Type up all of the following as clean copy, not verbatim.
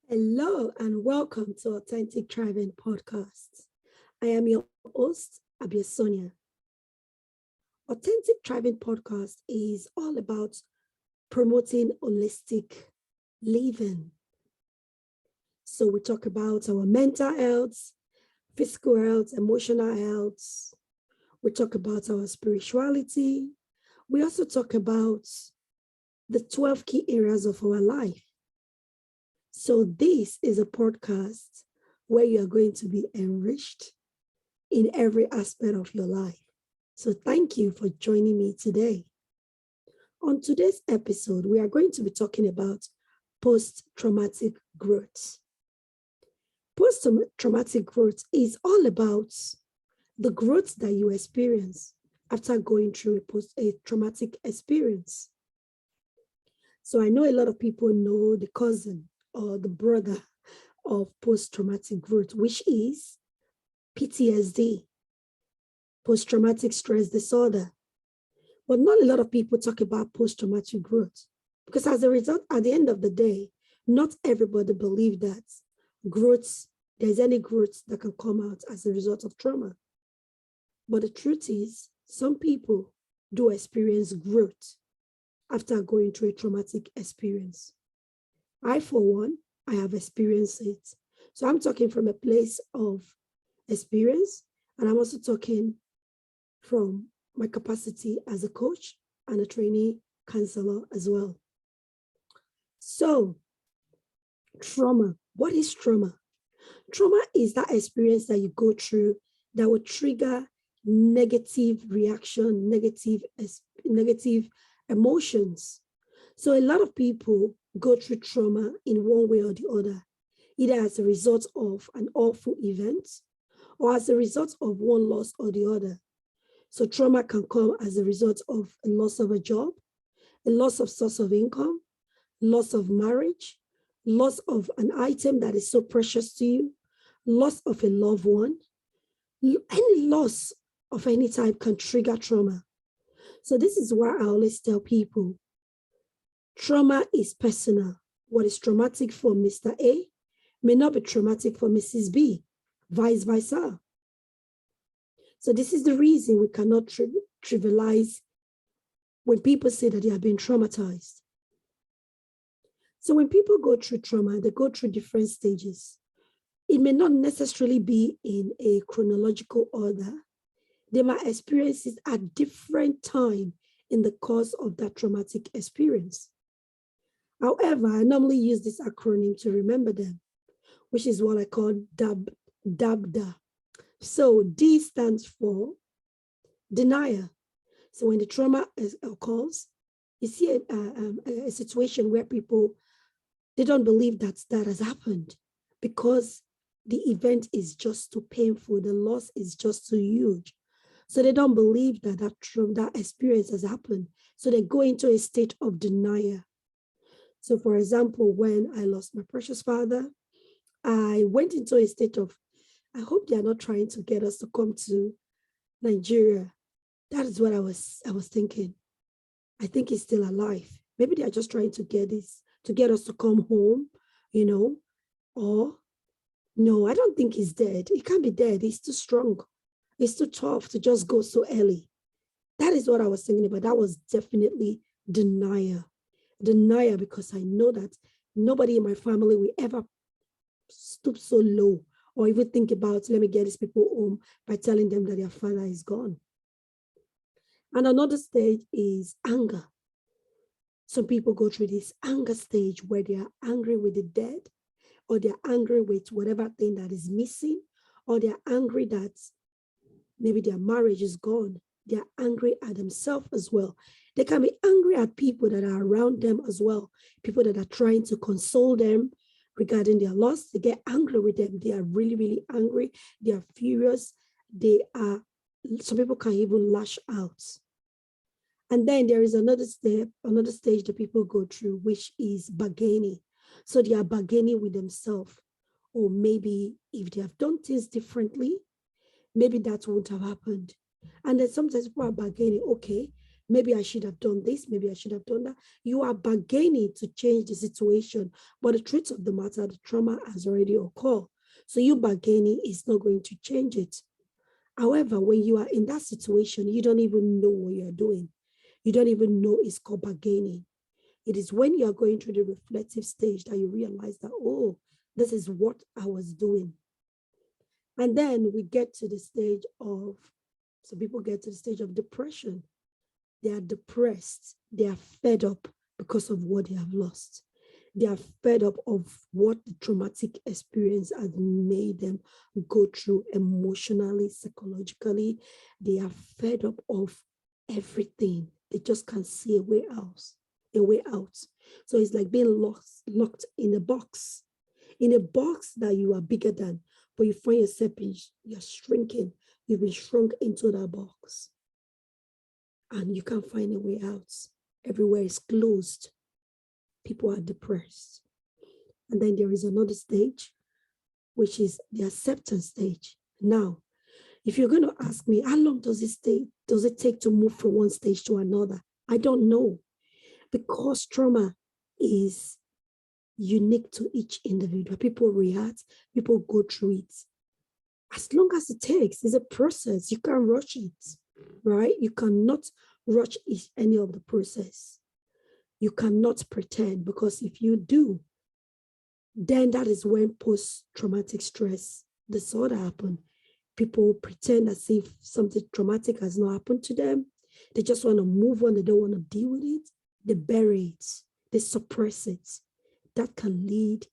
Hello and welcome to Authentic Thriving Podcast. I am your host, Sonia. Authentic Thriving Podcast is all about promoting holistic living. So we talk about our mental health, physical health, emotional health. We talk about our spirituality. We also talk about the 12 key areas of our life. So this is a podcast where you are going to be enriched in every aspect of your life. So thank you for joining me today. On today's episode, we are going to be talking about post-traumatic growth. Post-traumatic growth is all about the growth that you experience after going through a traumatic experience. So I know a lot of people know the cousin or the brother of post-traumatic growth, which is PTSD, post-traumatic stress disorder. But not a lot of people talk about post-traumatic growth because as a result, at the end of the day, not everybody believes that there's any growth that can come out as a result of trauma. But the truth is, some people do experience growth after going through a traumatic experience. I, for one, I have experienced it. So I'm talking from a place of experience, and I'm also talking from my capacity as a coach and a trainee counselor as well. So, trauma. What is trauma? Trauma is that experience that you go through that will trigger negative reaction, negative emotions. So a lot of people go through trauma in one way or the other, either as a result of an awful event or as a result of one loss or the other. So trauma can come as a result of a loss of a job, a loss of source of income, loss of marriage, loss of an item that is so precious to you, loss of a loved one. Any loss of any type can trigger trauma. So this is why I always tell people, trauma is personal. What is traumatic for Mr. A may not be traumatic for Mrs. B, vice versa. So this is the reason we cannot trivialize when people say that they have been traumatized. So when people go through trauma, they go through different stages. It may not necessarily be in a chronological order. They might experience it at different time in the course of that traumatic experience. However, I normally use this acronym to remember them, which is what I call DABDA. So D stands for denial. So when the trauma occurs, you see a situation where people, they don't believe that has happened because the event is just too painful. The loss is just too huge. So they don't believe that experience has happened. So they go into a state of denial. So for example, when I lost my precious father, I went into a state of, I hope they are not trying to get us to come to Nigeria. That is what I was thinking. I think he's still alive. Maybe they are just trying to get us to come home, or no, I don't think he's dead. He can't be dead. He's too strong. It's too tough to just go so early. That is what I was thinking about. That was definitely denial. Denial, because I know that nobody in my family will ever stoop so low or even think about, let me get these people home by telling them that their father is gone. And another stage is anger. Some people go through this anger stage where they are angry with the dead, or they're angry with whatever thing that is missing, or they're angry that maybe their marriage is gone. They're angry at themselves as well. They can be angry at people that are around them as well, people that are trying to console them regarding their loss. They get angry with them. They are really, really angry. They are furious. Some people can even lash out. And then there is another stage that people go through, which is bargaining. So they are bargaining with themselves. Or maybe if they have done things differently, maybe that won't have happened. And then sometimes people are bargaining, okay, Maybe I should have done this. Maybe I should have done that. You are bargaining to change the situation. But the truth of the matter, the trauma has already occurred. So you bargaining is not going to change it. However, when you are in that situation, you don't even know what you're doing. You don't even know it's called bargaining. It is when you are going through the reflective stage that you realize that, oh, this is what I was doing. And then we get to the stage of, so people get to the stage of depression. They are depressed. They are fed up because of what they have lost. They are fed up of what the traumatic experience has made them go through emotionally, psychologically. They are fed up of everything. They just can't see a way out. So it's like being locked in a box that you are bigger than, but you find yourself you're shrinking. You've been shrunk into that box and you can't find a way out. Everywhere is closed. People are depressed. And then there is another stage, which is the acceptance stage. Now, if you're going to ask me, how long does it take to move from one stage to another? I don't know, because trauma is unique to each individual. People react, people go through it. As long as it takes, it's a process. You can't rush it, right? You cannot rush any of the process. You cannot pretend, because if you do, then that is when post-traumatic stress disorder happens. People pretend as if something traumatic has not happened to them. They just want to move on. They don't want to deal with it. They bury it. They suppress it. That can lead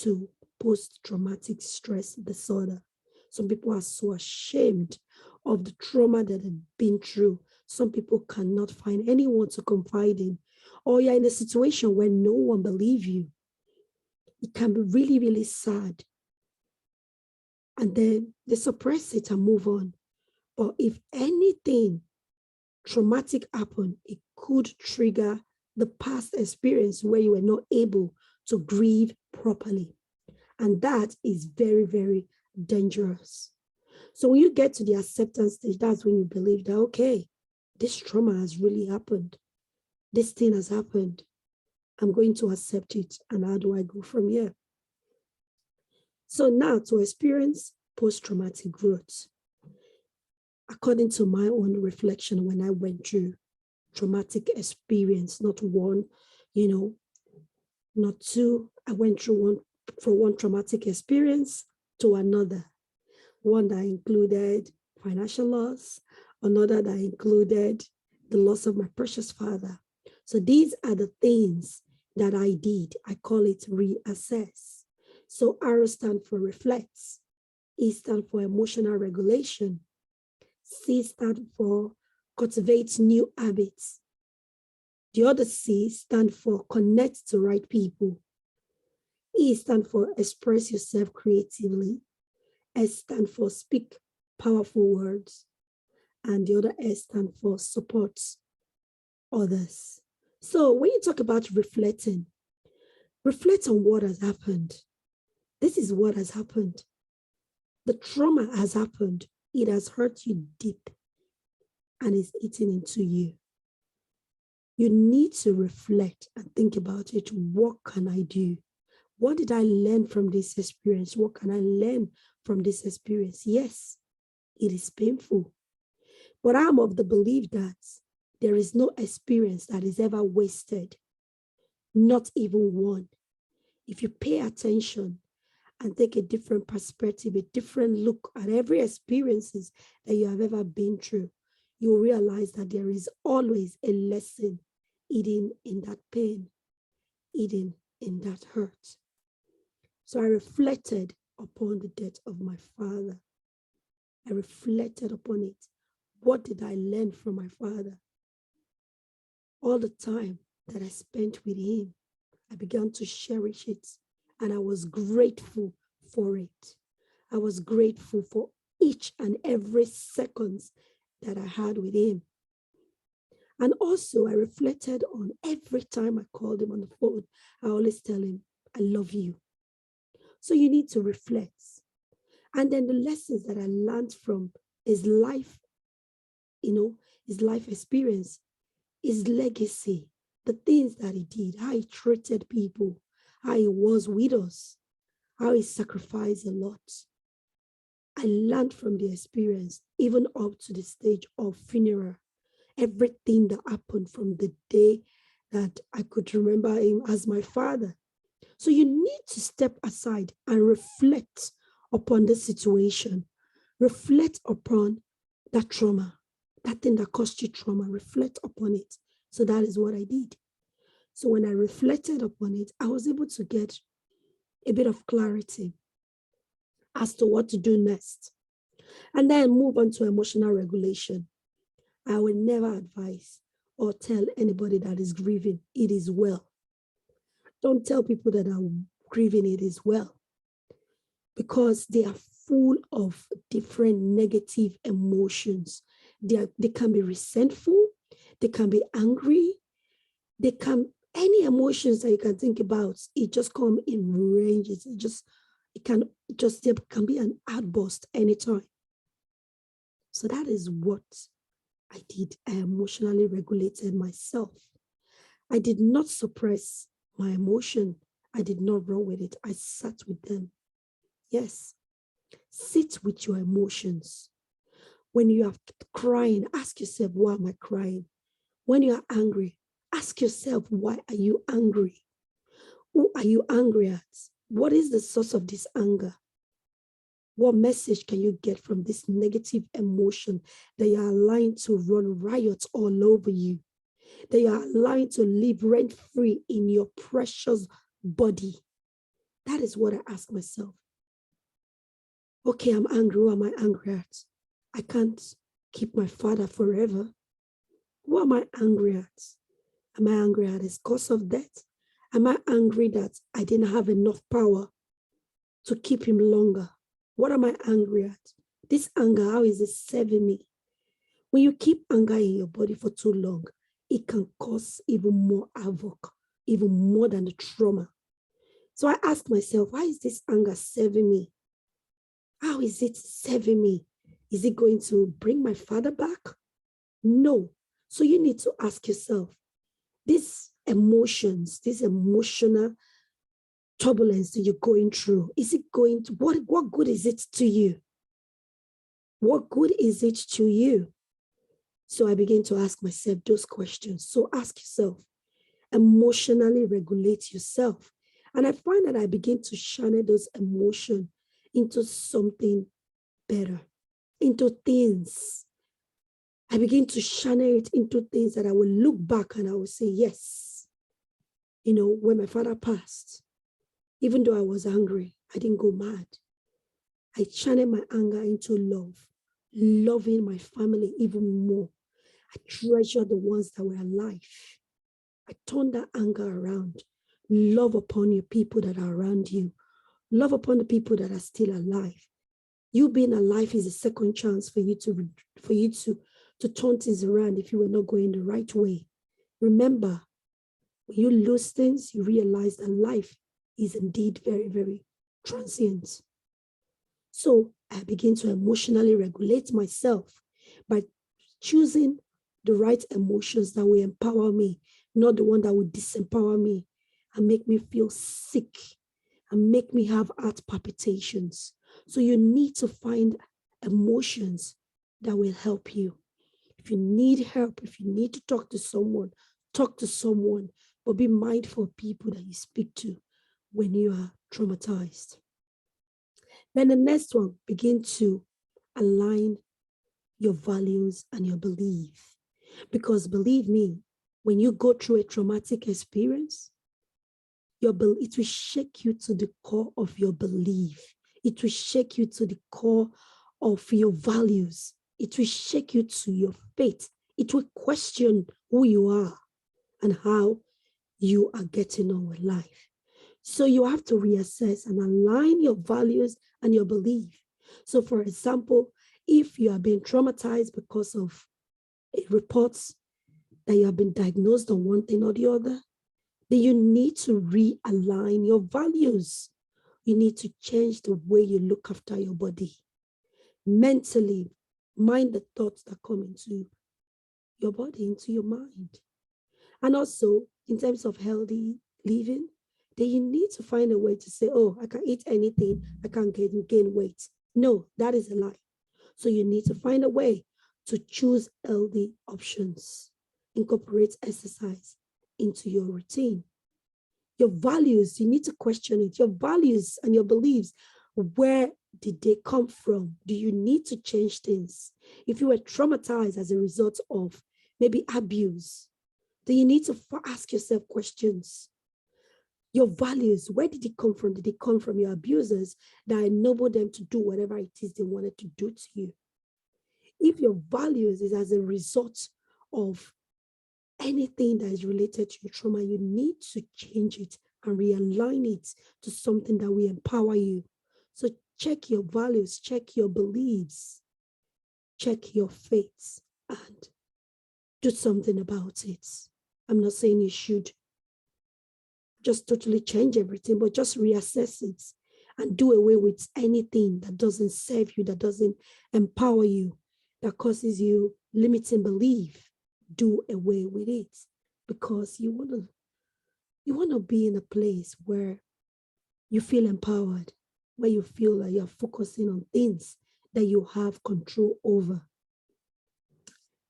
to post-traumatic stress disorder. Some people are so ashamed of the trauma that they've been through. Some people cannot find anyone to confide in. Or you're in a situation where no one believes you. It can be really, really sad. And then they suppress it and move on. But if anything traumatic happened, it could trigger the past experience where you were not able to grieve properly. And that is very, very dangerous. So when you get to the acceptance stage, that's when you believe that, okay, this trauma has really happened. This thing has happened. I'm going to accept it. And how do I go from here? So now, to experience post-traumatic growth, according to my own reflection, when I went through traumatic experience, not one, not two, I went through from one traumatic experience to another. One that included financial loss, another that included the loss of my precious father. So these are the things that I did. I call it reassess. So R stands for reflects, E stands for emotional regulation, C stands for cultivate new habits. The other C stands for connect to right people. E stands for express yourself creatively. S stands for speak powerful words. And the other S stands for support others. So when you talk about reflecting, reflect on what has happened. This is what has happened. The trauma has happened. It has hurt you deep and is eating into you. You need to reflect and think about it. What can I do? What did I learn from this experience? What can I learn from this experience? Yes, it is painful, but I'm of the belief that there is no experience that is ever wasted, not even one. If you pay attention and take a different perspective, a different look at every experiences that you have ever been through, you'll realize that there is always a lesson hidden in that pain, hidden in that hurt. So I reflected upon the death of my father. I reflected upon it. What did I learn from my father? All the time that I spent with him, I began to cherish it, and I was grateful for it. I was grateful for each and every second that I had with him. And also I reflected on every time I called him on the phone, I always tell him, I love you. So you need to reflect. And then the lessons that I learned from his life, his life experience, his legacy, the things that he did, how he treated people, how he was with us, how he sacrificed a lot. I learned from the experience, even up to the stage of funeral, everything that happened from the day that I could remember him as my father. So you need to step aside and reflect upon the situation, reflect upon that trauma, that thing that caused you trauma, reflect upon it. So that is what I did. So when I reflected upon it, I was able to get a bit of clarity as to what to do next. And then move on to emotional regulation. I will never advise or tell anybody that is grieving, it is well. Don't tell people that are grieving, it is well, because they are full of different negative emotions. They can be resentful, they can be angry, they can, any emotions that you can think about, it just come in ranges. It can there can be an outburst anytime. So that is what I did. I emotionally regulated myself. I did not suppress my emotion. I did not run with it. I sat with them. Yes, sit with your emotions. When you are crying, ask yourself, why am I crying? When you are angry, ask yourself, why are you angry? Who are you angry at? What is the source of this anger? What message can you get from this negative emotion that you are allowing to run riots all over you? That you are allowing to live rent-free in your precious body? That is what I ask myself. Okay, I'm angry. Who am I angry at? I can't keep my father forever. Who am I angry at? Am I angry at his cause of death? Am I angry that I didn't have enough power to keep him longer? What am I angry at? This anger, how is it serving me? When you keep anger in your body for too long, it can cause even more havoc, even more than the trauma. So I asked myself, why is this anger serving me? How is it serving me? Is it going to bring my father back? No. So you need to ask yourself, these emotions, this emotional turbulence that you're going through, is it going to, what good is it to you? What good is it to you? So I began to ask myself those questions. So ask yourself, emotionally regulate yourself. And I find that I begin to channel those emotions into something better, into things. I begin to channel it into things that I will look back and I will say, yes, you know, when my father passed, even though I was angry, I didn't go mad. I channeled my anger into love, loving my family even more. I treasure the ones that were alive. I turned that anger around. Love upon your people that are around you. Love upon the people that are still alive. You being alive is a second chance for you to turn things around if you were not going the right way. Remember, when you lose things, you realize that life is indeed very, very transient. So I begin to emotionally regulate myself by choosing the right emotions that will empower me, not the one that will disempower me and make me feel sick and make me have heart palpitations. So you need to find emotions that will help you. If you need help, if you need to talk to someone, but be mindful of people that you speak to when you are traumatized. Then the next one, begin to align your values and your belief. Because believe me, when you go through a traumatic experience, it will shake you to the core of your belief. It will shake you to the core of your values. It will shake you to your faith. It will question who you are and how you are getting on with life. So you have to reassess and align your values and your belief. So for example, if you are being traumatized because of reports that you have been diagnosed on one thing or the other, then you need to realign your values. You need to change the way you look after your body. Mentally, mind the thoughts that come into your body, into your mind. And also, in terms of healthy living, then you need to find a way to say, oh, I can eat anything, I can gain weight. No, that is a lie. So you need to find a way to choose healthy options. Incorporate exercise into your routine. Your values, you need to question it. Your values and your beliefs, where did they come from? Do you need to change things? If you were traumatized as a result of maybe abuse, then you need to ask yourself questions. Your values, where did it come from? Did it come from your abusers that enabled them to do whatever it is they wanted to do to you? If your values is as a result of anything that is related to your trauma, you need to change it and realign it to something that will empower you. So check your values, check your beliefs, check your faiths, and do something about it. I'm not saying you should just totally change everything, but just reassess it and do away with anything that doesn't serve you, that doesn't empower you, that causes you limiting belief. Do away with it, because you want to be in a place where you feel empowered, where you feel like you're focusing on things that you have control over.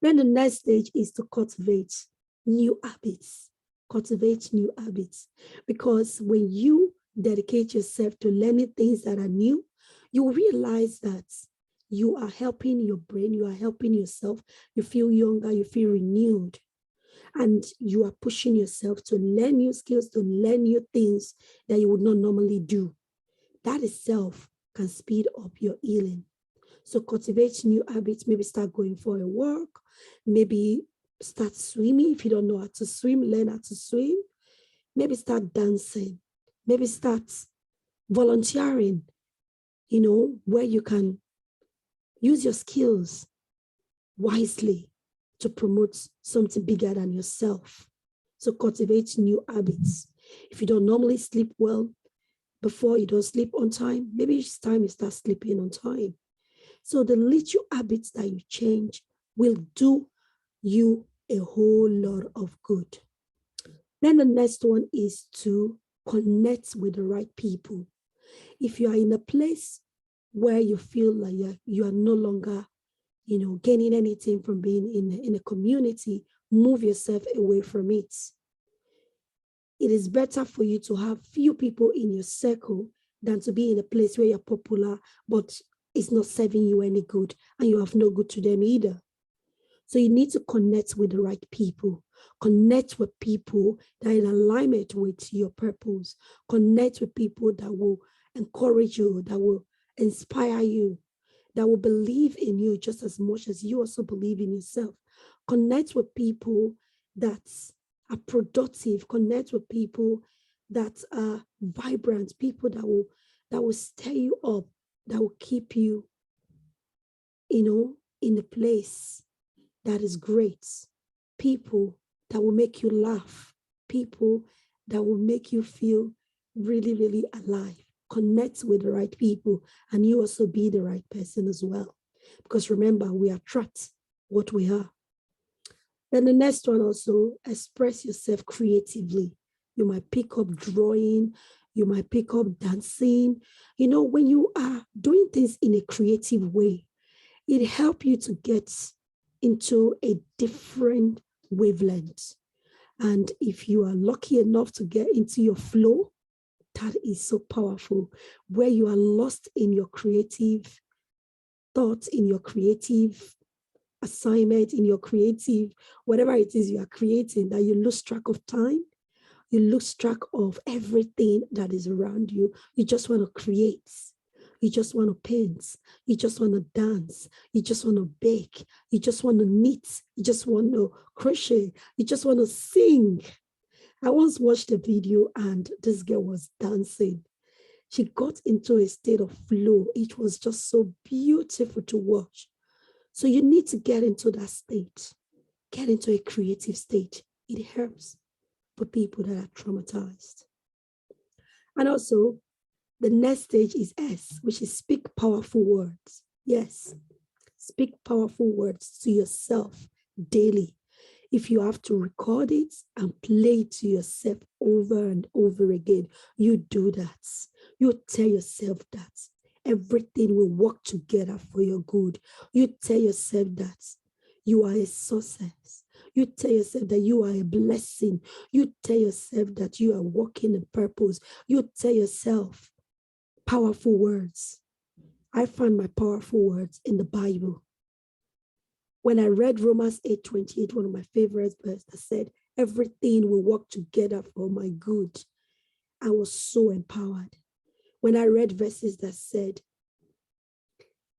Then the next stage is to cultivate new habits. Cultivate new habits. Because when you dedicate yourself to learning things that are new, you realize that you are helping your brain, you are helping yourself, you feel younger, you feel renewed, and you are pushing yourself to learn new skills, to learn new things that you would not normally do. That itself can speed up your healing. So cultivate new habits, maybe start going for a walk, maybe start swimming. If you don't know how to swim, learn how to swim. Maybe start dancing, maybe start volunteering, where you can use your skills wisely to promote something bigger than yourself. So cultivate new habits. If you don't normally sleep well, before you don't sleep on time, maybe it's time you start sleeping on time. So the little habits that you change will do you a whole lot of good. Then the next one is to connect with the right people. If you are in a place where you feel like you are no longer, gaining anything from being in a community, move yourself away from it. It is better for you to have few people in your circle than to be in a place where you're popular, but it's not serving you any good and you have no good to them either. So you need to connect with the right people. Connect with people that are in alignment with your purpose. Connect with people that will encourage you, that will inspire you, that will believe in you just as much as you also believe in yourself. Connect with people that are productive. Connect with people that are vibrant, people that will stir you up, that will keep you, in a place that is great. People that will make you laugh. People that will make you feel really, really alive. Connect with the right people, and you also be the right person as well. Because remember, we attract what we are. Then the next one also, express yourself creatively. You might pick up drawing, you might pick up dancing. When you are doing things in a creative way, it helps you to get into a different wavelength. And if you are lucky enough to get into your flow, that is so powerful, where you are lost in your creative thoughts, in your creative assignment, in your creative, whatever it is you are creating, that you lose track of time, you lose track of everything that is around you. You just want to create. You just want to paint. You just want to dance. You just want to bake. You just want to knit. You just want to crochet. You just want to sing. I once watched a video and this girl was dancing. She got into a state of flow. It was just so beautiful to watch. So you need to get into that state. Get into a creative state. It helps for people that are traumatized. And also, the next stage is S, which is speak powerful words. Yes, speak powerful words to yourself daily. If you have to record it and play it to yourself over and over again, you do that. You tell yourself that everything will work together for your good. You tell yourself that you are a success. You tell yourself that you are a blessing. You tell yourself that you are walking in purpose. You tell yourself powerful words. I found my powerful words in the Bible. When I read Romans 8:28, one of my favorite verses that said, everything will work together for my good, I was so empowered. When I read verses that said,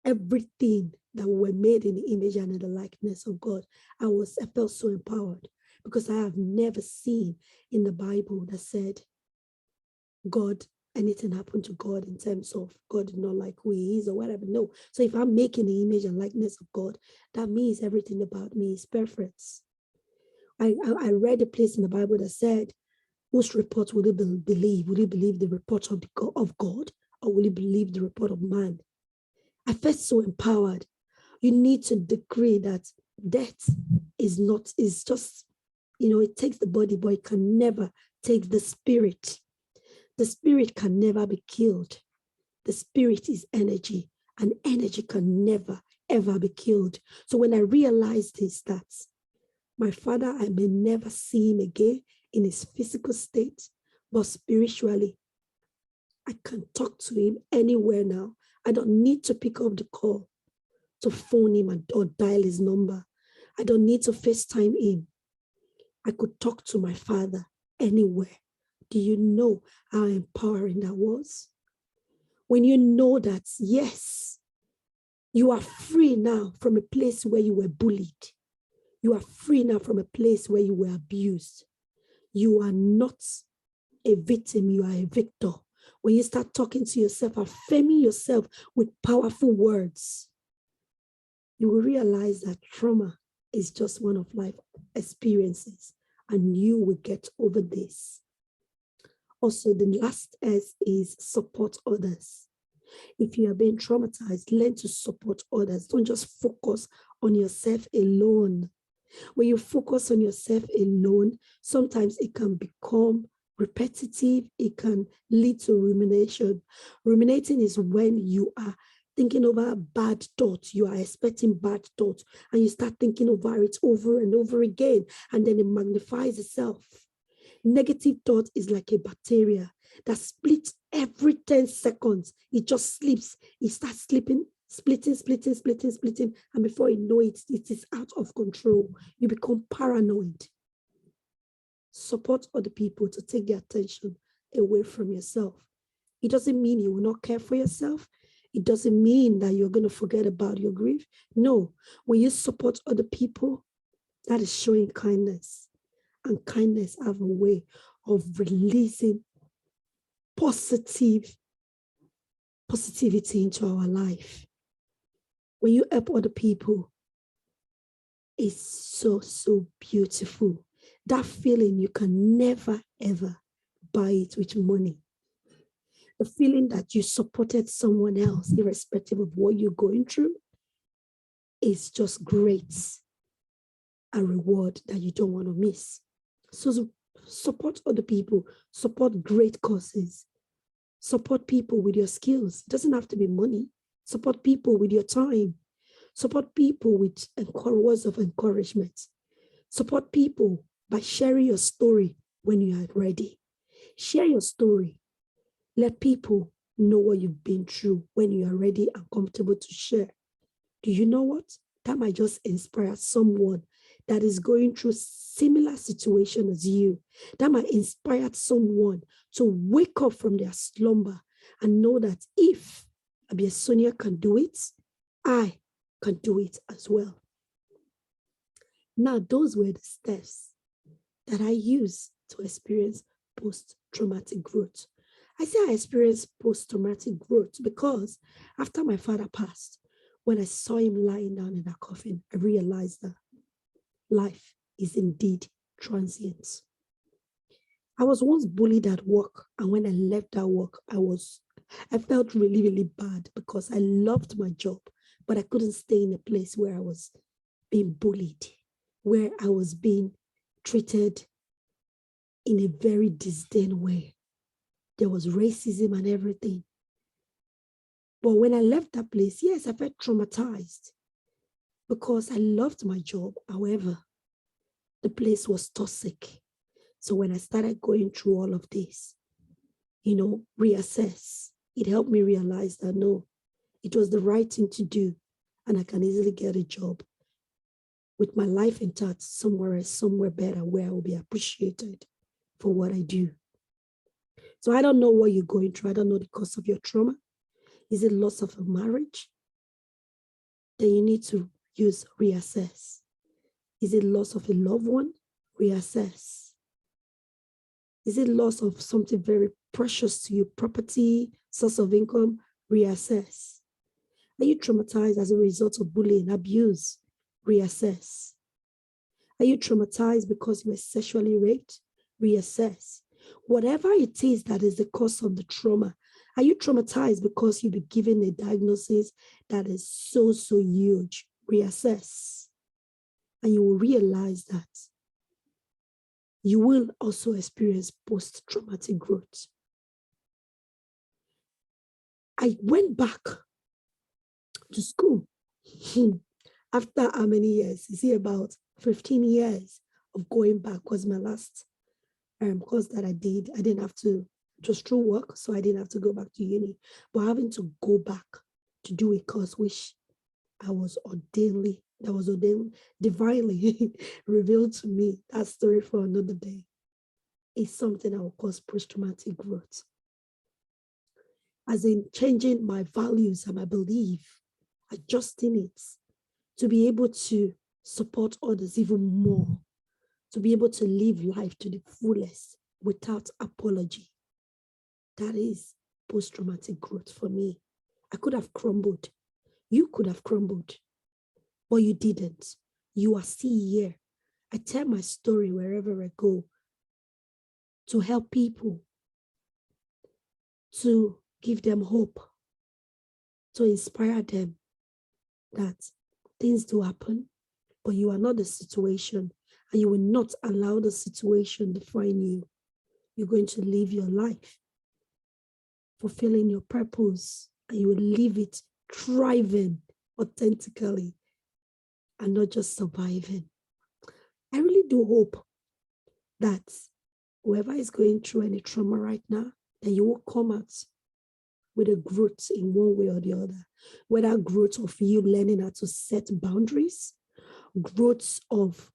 everything that were made in the image and in the likeness of God, I felt so empowered because I have never seen in the Bible that said, God, anything happened to God in terms of God did not like who he is or whatever. No. So if I'm making the image and likeness of God, that means everything about me is perfect. I read a place in the Bible that said, whose report will you believe? Will you believe the report of God, or will you believe the report of man? I felt so empowered. You need to decree that death is just, it takes the body, but it can never take the spirit. The spirit can never be killed. The spirit is energy, and energy can never, ever be killed. So when I realized this, that my father, I may never see him again in his physical state, but spiritually, I can talk to him anywhere now. I don't need to pick up the call to phone him or dial his number. I don't need to FaceTime him. I could talk to my father anywhere. Do you know how empowering that was? When you know that, yes, you are free now from a place where you were bullied. You are free now from a place where you were abused. You are not a victim, you are a victor. When you start talking to yourself, affirming yourself with powerful words, you will realize that trauma is just one of life experiences, and you will get over this. Also, the last S is support others. If you are being traumatized, learn to support others. Don't just focus on yourself alone. When you focus on yourself alone, sometimes it can become repetitive. It can lead to rumination. Ruminating is when you are thinking over bad thoughts. You are expecting bad thoughts, and you start thinking over it over and over again, and then it magnifies itself. Negative thought is like a bacteria that splits every 10 seconds. It just sleeps. It starts splitting. And before you know it, it is out of control. You become paranoid. Support other people to take their attention away from yourself. It doesn't mean you will not care for yourself. It doesn't mean that you're going to forget about your grief. No, when you support other people, that is showing kindness. And kindness have a way of releasing positivity into our life. When you help other people, it's so, so beautiful. That feeling, you can never, ever buy it with money. The feeling that you supported someone else, irrespective of what you're going through, is just great. A reward that you don't want to miss. So support other people, support great causes, support people with your skills. It doesn't have to be money. Support people with your time. Support people with words of encouragement. Support people by sharing your story when you are ready. Share your story. Let people know what you've been through when you are ready and comfortable to share. Do you know what? That might just inspire someone that is going through similar situation as you. That might inspire someone to wake up from their slumber and know that if Sonia can do it, I can do it as well. Now, those were the steps that I used to experience post-traumatic growth. I say I experienced post-traumatic growth because after my father passed, when I saw him lying down in that coffin, I realized that life is indeed transient. I was once bullied at work, and when I left that work, I felt really, really bad because I loved my job, but I couldn't stay in a place where I was being bullied. where I was being treated in a very disdain way. There was racism and everything. But when I left that place, yes, I felt traumatized because I loved my job. However, the place was toxic. So when I started going through all of this, reassess, it helped me realize that no, it was the right thing to do. And I can easily get a job with my life intact somewhere else, somewhere better, where I will be appreciated for what I do. So I don't know what you're going through. I don't know the cause of your trauma. Is it loss of a marriage? Then you need to use reassess. Is it loss of a loved one? Reassess. Is it loss of something very precious to you, property, source of income? Reassess. Are you traumatized as a result of bullying, abuse? Reassess. Are you traumatized because you were sexually raped? Reassess. Whatever it is that is the cause of the trauma, are you traumatized because you've been given a diagnosis that is so huge? Reassess. And you will realize that you will also experience post-traumatic growth. I went back to school after how many years? You see, about 15 years of going back was my last course that I did. I didn't have to, it was through work, so I didn't have to go back to uni. But having to go back to do a course which was divinely revealed to me, that story for another day, is something that will cause post-traumatic growth. As in changing my values and my belief, adjusting it to be able to support others even more, to be able to live life to the fullest without apology. That is post-traumatic growth for me. I could have crumbled. You could have crumbled, but you didn't. You are still here. I tell my story wherever I go to help people, to give them hope, to inspire them that things do happen, but you are not the situation, and you will not allow the situation define you. You're going to live your life fulfilling your purpose, and you will live it thriving authentically and not just surviving. I really do hope that whoever is going through any trauma right now, that you will come out with a growth in one way or the other, whether growth of you learning how to set boundaries, growth of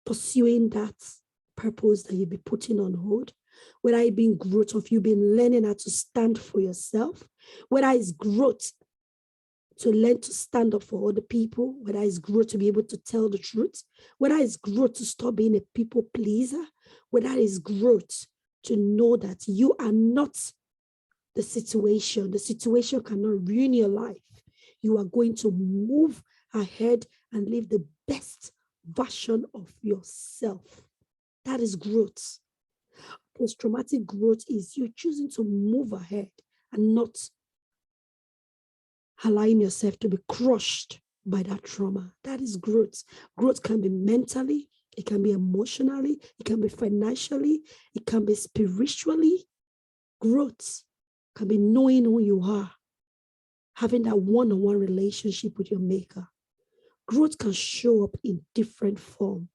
pursuing that purpose that you'll be putting on hold, whether it be growth of you being learning how to stand for yourself, whether it's growth to learn to stand up for other people, whether it's growth to be able to tell the truth, whether it's growth to stop being a people pleaser, whether it's growth to know that you are not the situation cannot ruin your life. You are going to move ahead and live the best version of yourself. That is growth. Post-traumatic growth is you choosing to move ahead and not allowing yourself to be crushed by that trauma. That is growth. Growth can be mentally, it can be emotionally, it can be financially, it can be spiritually. Growth can be knowing who you are, having that one-on-one relationship with your maker. Growth can show up in different form.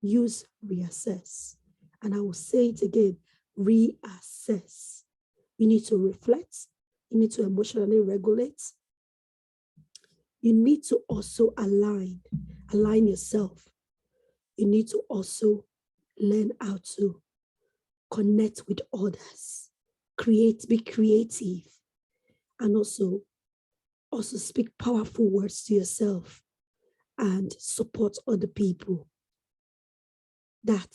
Use reassess. And I will say it again, reassess. You need to reflect. You need to emotionally regulate. You need to also align yourself. You need to also learn how to connect with others, be creative, and also speak powerful words to yourself and support other people. That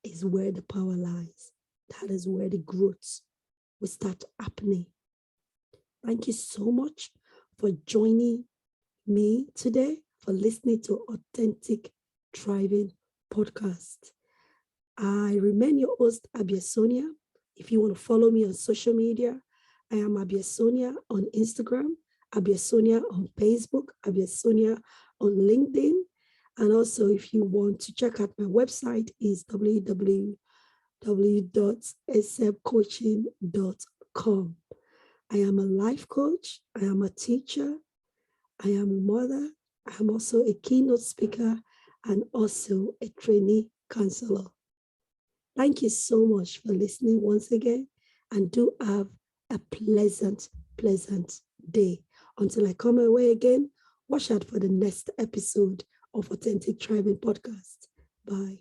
is where the power lies. That is where the growth will start happening. Thank you so much for joining me today, for listening to Authentic Thriving Podcast. I remain your host, Abia-Sonia. If you want to follow me on social media, I am Abia-Sonia on Instagram, Abia-Sonia on Facebook, Abia-Sonia on LinkedIn. And also, if you want to check out my website, is www.acceptcoaching.com. I am a life coach. I am a teacher. I am a mother. I am also a keynote speaker and also a trainee counselor. Thank you so much for listening once again, and do have a pleasant day. Until I come away again, watch out for the next episode of Authentic Thriving Podcast. Bye.